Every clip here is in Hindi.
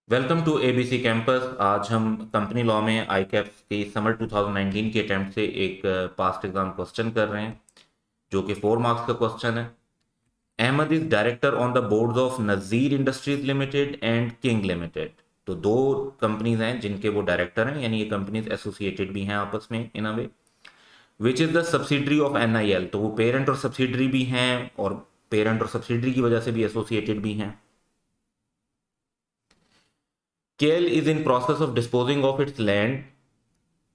Welcome to ABC campus. आज हम कंपनी लॉ में आई कैप्स की समर 2019 के अटेम्प्ट से एक पास्ट एग्जाम क्वेश्चन कर रहे हैं जो कि 4 मार्क्स का क्वेश्चन है। Ahmed is director on the boards of Nazir industries limited and King limited. तो दो कंपनीज हैं जिनके वो डायरेक्टर हैं, यानी ये कंपनीज एसोसिएटेड भी हैं आपस में in a way. Which is the subsidiary of NIL. तो वो पेरेंट और सब्सिडरी भी हैं और पेरेंट और सब्सिडरी की वजह से भी एसोसिएटेड भी हैं। KL is in process of disposing of its land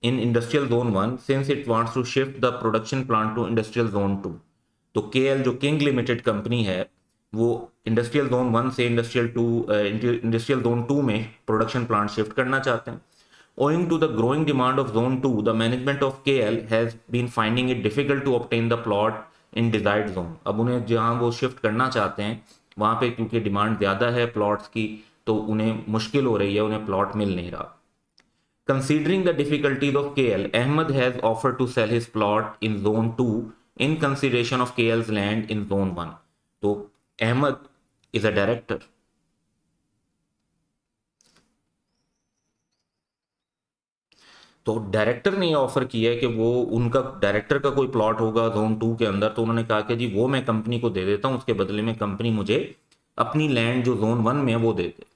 in Industrial Zone 1 since it wants to shift the production plant to Industrial Zone 2। तो KL जो किंग लिमिटेड कंपनी है वो इंडस्ट्रियल जोन 1 से इंडस्ट्रियल जोन 2 में प्रोडक्शन प्लांट शिफ्ट करना चाहते हैं। Owing to the growing demand of Zone 2, the management of KL has been finding it difficult to obtain the plot in desired zone। अब उन्हें जहां वो शिफ्ट करना चाहते हैं वहां पे क्योंकि डिमांड ज़्यादा है प्लॉट्स की, तो उन्हें मुश्किल हो रही है, उन्हें प्लॉट मिल नहीं रहा। Considering the difficulties of KL, Ahmed has offered to sell his plot in Zone 2 in consideration of KL's land in Zone 1। तो अहमद is a director। तो डायरेक्टर ने ये ऑफर किया है कि वो उनका डायरेक्टर का कोई प्लॉट होगा जोन 2 के अंदर, तो उन्होंने कहा कि जी वो मैं कंपनी को दे देता हूं, उसके बदले में कंपनी मुझे अपनी लैंड जो जोन 1 में है वो दे दे।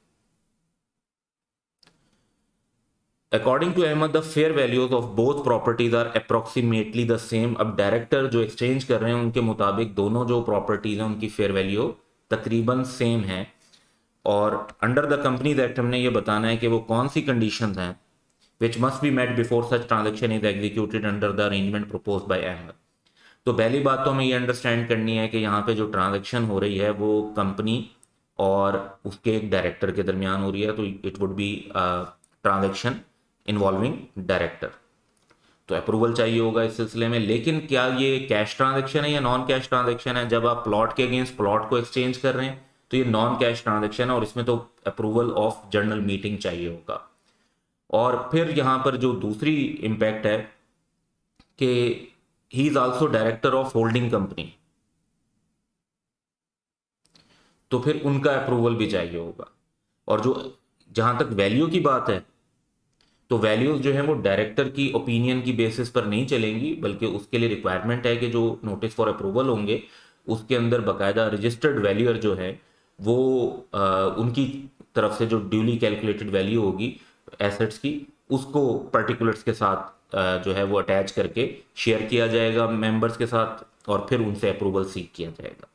According to Ahmed the fair values of both properties are approximately the same. अब डायरेक्टर जो एक्सचेंज कर रहे हैं उनके मुताबिक दोनों जो प्रॉपर्टीज हैं उनकी फेयर वैल्यू तकरीबन सेम है। और अंडर द कंपनीज एक्ट हमने ये बताना है कि वो कौन सी कंडीशंस हैं which must be met before such transaction is executed under the arrangement proposed by Ahmed। तो पहली बात तो हमें ये अंडरस्टैंड करनी है कि यहाँ पे जो ट्रांजैक्शन हो रही है वो कंपनी और उसके एक डायरेक्टर के दरमियान हो रही है, तो it would be transaction involving director. तो अप्रूवल चाहिए होगा इस सिलसिले में। लेकिन क्या ये कैश ट्रांजैक्शन है या नॉन कैश ट्रांजैक्शन है? जब आप प्लॉट के अगेंस्ट प्लॉट को एक्सचेंज कर रहे हैं तो ये नॉन कैश ट्रांजैक्शन है और इसमें तो अप्रूवल ऑफ जनरल मीटिंग चाहिए होगा। और फिर यहाँ पर जो दूसरी इम्पैक्ट है कि he is also director of holding company, तो फिर उनका अप्रूवल भी चाहिए होगा। और जो जहां तक वैल्यू की बात है तो वैल्यूज जो है वो डायरेक्टर की ओपिनियन की बेसिस पर नहीं चलेंगी, बल्कि उसके लिए रिक्वायरमेंट है कि जो नोटिस फॉर अप्रूवल होंगे उसके अंदर बाकायदा रजिस्टर्ड वैल्यूअर जो है वो उनकी तरफ से जो ड्यूली कैलकुलेटेड वैल्यू होगी एसेट्स की उसको पर्टिकुलर्स के साथ जो है वो अटैच करके शेयर किया जाएगा मेंबर्स के साथ और फिर उनसे अप्रूवल सीख किया जाएगा।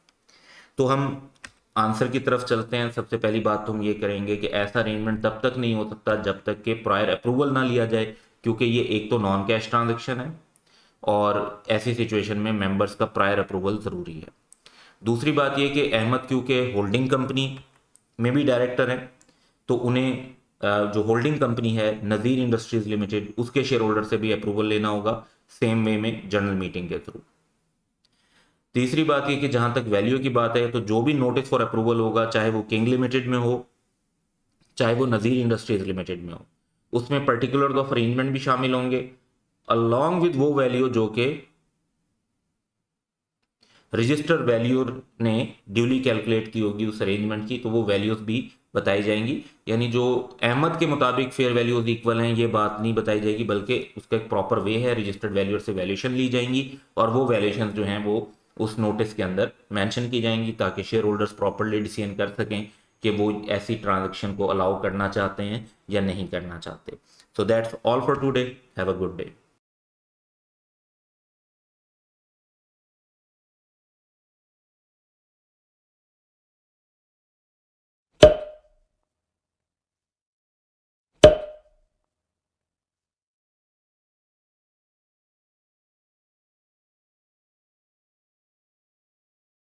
तो हम आंसर की तरफ चलते हैं। सबसे पहली बात तो हम ये करेंगे कि ऐसा अरेंजमेंट तब तक नहीं हो सकता जब तक कि प्रायर अप्रूवल ना लिया जाए, क्योंकि ये एक तो नॉन कैश ट्रांजेक्शन है और ऐसी सिचुएशन में मेंबर्स का प्रायर अप्रूवल ज़रूरी है। दूसरी बात ये कि अहमद क्योंकि होल्डिंग कंपनी में भी डायरेक्टर हैं, तो उन्हें जो होल्डिंग कंपनी है नज़ीर इंडस्ट्रीज लिमिटेड उसके शेयर होल्डर से भी अप्रूवल लेना होगा सेम वे में जनरल मीटिंग के थ्रू। तीसरी बात ये कि जहां तक वैल्यू की बात है तो जो भी नोटिस फॉर अप्रूवल होगा चाहे वो किंग लिमिटेड में हो चाहे वो नज़ीर इंडस्ट्रीज लिमिटेड में हो, उसमें पर्टिकुलर ऑफ अरेंजमेंट भी शामिल होंगे अलॉन्ग विद वो वैल्यू जो कि रजिस्टर वैल्यू ने ड्यूली कैलकुलेट की होगी उस अरेंजमेंट की, तो वो वैल्यूज भी बताई जाएंगी। यानी जो अहमद के मुताबिक फेयर वैल्यूज इक्वल हैं ये बात नहीं बताई जाएगी, बल्कि उसका एक प्रॉपर वे है, रजिस्टर्ड वैल्यू से वैल्यूशन ली जाएंगी और वो वैल्यूशन जो हैं वो उस नोटिस के अंदर मेंशन की जाएंगी ताकि शेयर होल्डर्स प्रॉपरली डिसीजन कर सकें कि वो ऐसी ट्रांजेक्शन को अलाउ करना चाहते हैं या नहीं करना चाहते। So that's all for today. Have a good day.